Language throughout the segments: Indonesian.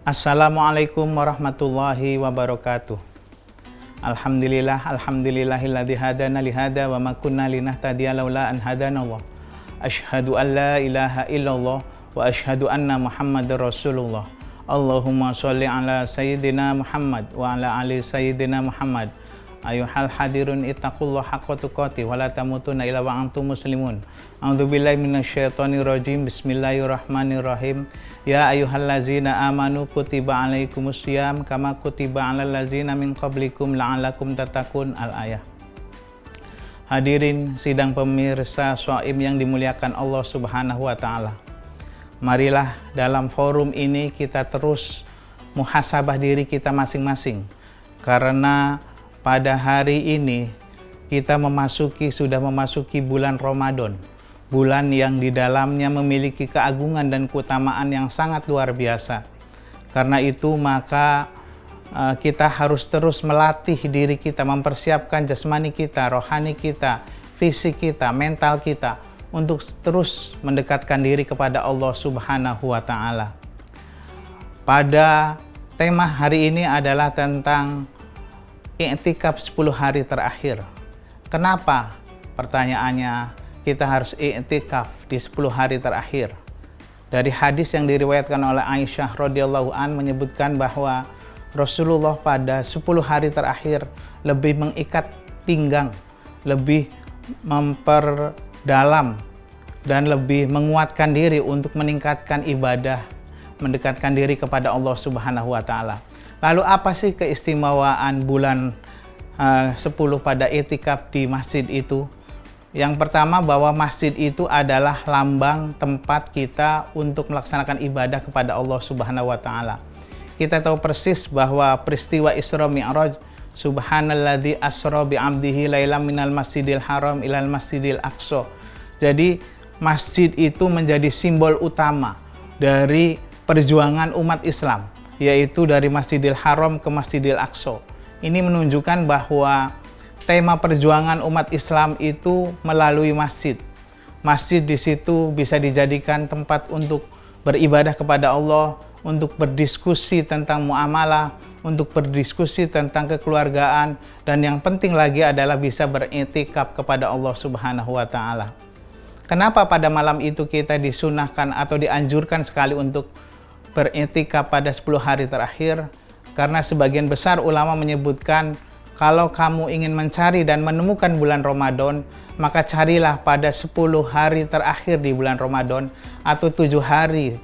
Assalamualaikum warahmatullahi wabarakatuh. Alhamdulillahilladzi hadana lihada wa ma kunna linahtadiya laula an hadanallah. Asyhadu an la ilaha illallah wa asyhadu anna Muhammadar Rasulullah. Allahumma sholli ala sayyidina Muhammad wa ala ali sayyidina Muhammad. Ayuhal hadirun ittaqullaha haqqa tuqatih wa la tamutunna illa wa antum muslimun. A'udzubillahi minasyaitonir rajim. Bismillahirrahmanirrahim. Ya ayyuhallazina amanu kutiba alaikumusiyam kama kutiba alal ladzina min qablikum la'allakum tattaqun. Al-ayah. Hadirin sidang pemirsa shaim yang dimuliakan Allah Subhanahu wa taala. Marilah dalam forum ini kita terus muhasabah diri kita masing-masing. Karena pada hari ini kita sudah memasuki bulan Ramadan, bulan yang di dalamnya memiliki keagungan dan keutamaan yang sangat luar biasa. Karena itu maka kita harus terus melatih diri kita, mempersiapkan jasmani kita, rohani kita, fisik kita, mental kita untuk terus mendekatkan diri kepada Allah Subhanahu wa taala. Pada tema hari ini adalah tentang i'tikaf 10 hari terakhir. Kenapa? Pertanyaannya, kita harus i'tikaf di 10 hari terakhir. Dari hadis yang diriwayatkan oleh Aisyah radhiyallahu an menyebutkan bahwa Rasulullah pada 10 hari terakhir lebih mengikat pinggang, lebih memperdalam dan lebih menguatkan diri untuk meningkatkan ibadah, mendekatkan diri kepada Allah Subhanahu wa taala. Lalu apa sih keistimewaan bulan 10 pada i'tikaf di masjid itu? Yang pertama bahwa masjid itu adalah lambang tempat kita untuk melaksanakan ibadah kepada Allah Subhanahu wa taala. Kita tahu persis bahwa peristiwa Isra Mi'raj, subhanalladzi asra bi 'abdihi lailan minal masjidil haram ilal masjidil aqsa. Jadi masjid itu menjadi simbol utama dari perjuangan umat Islam, yaitu dari Masjidil Haram ke Masjidil Aqsa. Ini menunjukkan bahwa tema perjuangan umat Islam itu melalui masjid. Masjid di situ bisa dijadikan tempat untuk beribadah kepada Allah, untuk berdiskusi tentang muamalah, untuk berdiskusi tentang kekeluargaan, dan yang penting lagi adalah bisa beriktikaf kepada Allah Subhanahu wa taala. Kenapa pada malam itu kita disunahkan atau dianjurkan sekali untuk beriktikaf pada 10 hari terakhir? Karena sebagian besar ulama menyebutkan kalau kamu ingin mencari dan menemukan bulan Ramadan, maka carilah pada 10 hari terakhir di bulan Ramadan, atau 7 hari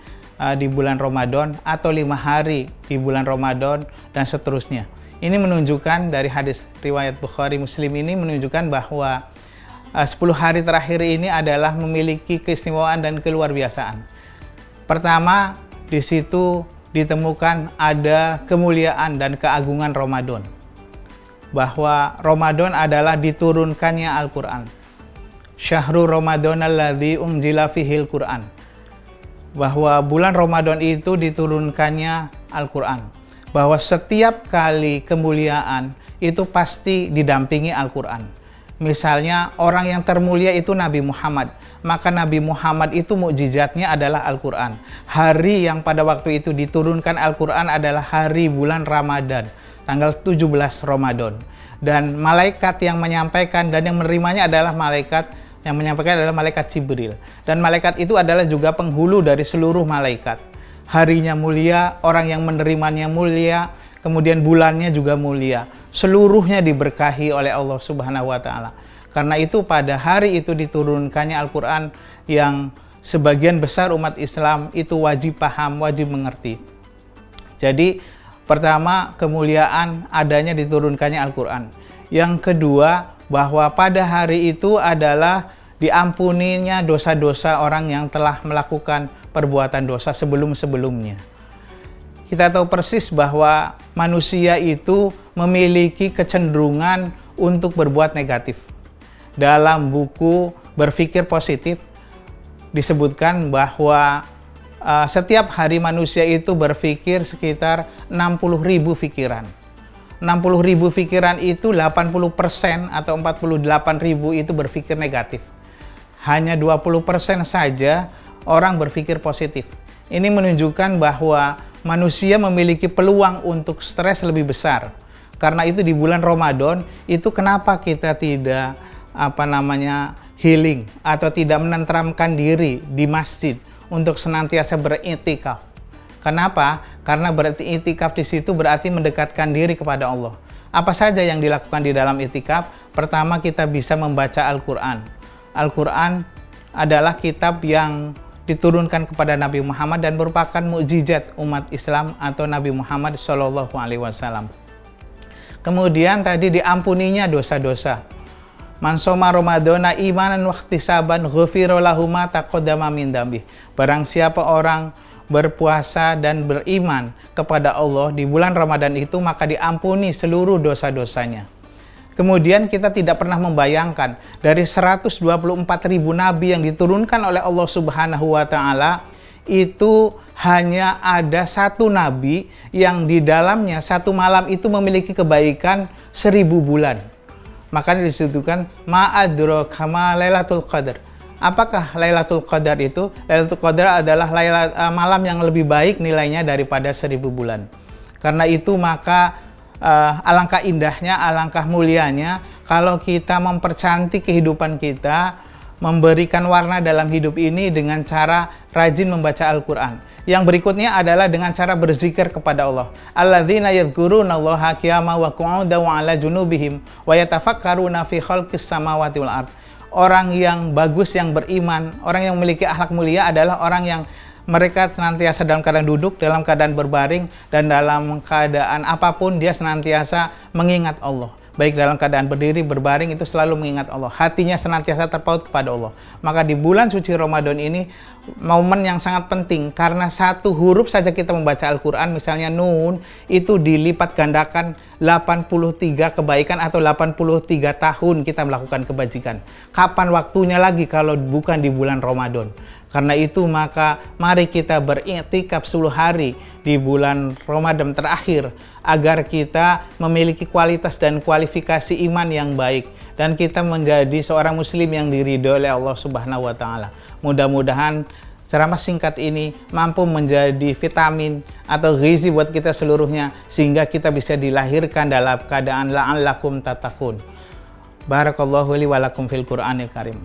di bulan Ramadan, atau 5 hari di bulan Ramadan, dan seterusnya. Ini menunjukkan dari hadis riwayat Bukhari Muslim ini menunjukkan bahwa 10 hari terakhir ini adalah memiliki keistimewaan dan keluarbiasaan. Pertama, di situ ditemukan ada kemuliaan dan keagungan Ramadan. Bahwa Ramadan adalah diturunkannya Al-Quran. Syahrul Ramadan alladzi unzila fihil Quran. Bahwa bulan Ramadan itu diturunkannya Al-Quran. Bahwa setiap kali kemuliaan itu pasti didampingi Al-Quran. Misalnya orang yang termulia itu Nabi Muhammad, maka Nabi Muhammad itu mukjizatnya adalah Al-Quran. Hari yang pada waktu itu diturunkan Al-Quran adalah hari bulan Ramadan, tanggal 17 Ramadan. Dan malaikat yang menyampaikan dan yang menerimanya adalah malaikat Jibril. Dan malaikat itu adalah juga penghulu dari seluruh malaikat. Harinya mulia, orang yang menerimanya mulia, kemudian bulannya juga mulia. Seluruhnya diberkahi oleh Allah Subhanahu wa taala. Karena itu pada hari itu diturunkannya Al-Quran yang sebagian besar umat Islam itu wajib paham, wajib mengerti. Jadi pertama, kemuliaan adanya diturunkannya Al-Quran. Yang kedua, bahwa pada hari itu adalah diampuninya dosa-dosa orang yang telah melakukan perbuatan dosa sebelum-sebelumnya. Kita tahu persis bahwa manusia itu memiliki kecenderungan untuk berbuat negatif. Dalam buku Berpikir Positif disebutkan bahwa setiap hari manusia itu berpikir sekitar 60.000 pikiran. 60.000 pikiran itu 80% atau 48.000 itu berpikir negatif. Hanya 20% saja orang berpikir positif. Ini menunjukkan bahwa manusia memiliki peluang untuk stres lebih besar. Karena itu di bulan Ramadan itu kenapa kita tidak healing atau tidak menenteramkan diri di masjid untuk senantiasa beriktikaf. Kenapa? Karena beriktikaf di situ berarti mendekatkan diri kepada Allah. Apa saja yang dilakukan di dalam iktikaf? Pertama, kita bisa membaca Al-Quran. Al-Quran adalah kitab yang diturunkan kepada Nabi Muhammad dan merupakan mukjizat umat Islam atau Nabi Muhammad SAW. Kemudian tadi diampuninya dosa-dosa. Man shoma Ramadana imanan wa ihtisaban ghufira lahu ma taqaddama min dzambi. Barang siapa orang berpuasa dan beriman kepada Allah di bulan Ramadan itu, maka diampuni seluruh dosa-dosanya. Kemudian kita tidak pernah membayangkan dari 124.000 nabi yang diturunkan oleh Allah Subhanahu wa taala, itu hanya ada satu nabi yang di dalamnya satu malam itu memiliki kebaikan 1000 bulan. Makanya disebutkan ma'adraka ma Lailatul Qadar. Apakah Lailatul Qadar itu? Lailatul Qadar adalah malam yang lebih baik nilainya daripada 1000 bulan. Karena itu maka alangkah indahnya, alangkah mulianya kalau kita mempercantik kehidupan kita, memberikan warna dalam hidup ini dengan cara rajin membaca Al-Quran. Yang berikutnya adalah dengan cara berzikir kepada Allah. Alladzina yadhkurunallaha qiyaman wa qu'udan wa 'ala junubihim wa yatafakkaruna fi khalqis samawati wal ard. Orang yang bagus, yang beriman, orang yang memiliki akhlak mulia adalah orang yang mereka senantiasa dalam keadaan duduk, dalam keadaan berbaring, dan dalam keadaan apapun dia senantiasa mengingat Allah. Baik dalam keadaan berdiri, berbaring, itu selalu mengingat Allah. Hatinya senantiasa terpaut kepada Allah. Maka di bulan suci Ramadan ini momen yang sangat penting, karena satu huruf saja kita membaca Al-Quran, misalnya Nun, itu dilipat gandakan 83 kebaikan atau 83 tahun kita melakukan kebajikan. Kapan waktunya lagi kalau bukan di bulan Ramadan? Karena itu maka mari kita beriktikaf 10 hari di bulan Ramadan terakhir agar kita memiliki kualitas dan kualifikasi iman yang baik dan kita menjadi seorang muslim yang diridhoi oleh Allah Subhanahu wa taala. Mudah-mudahan ceramah singkat ini mampu menjadi vitamin atau gizi buat kita seluruhnya sehingga kita bisa dilahirkan dalam keadaan la'allakum tattaqun. Barakallahu li wa lakum fil Qur'anil Karim.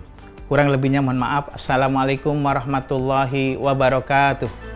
Kurang lebihnya mohon maaf. Assalamualaikum warahmatullahi wabarakatuh.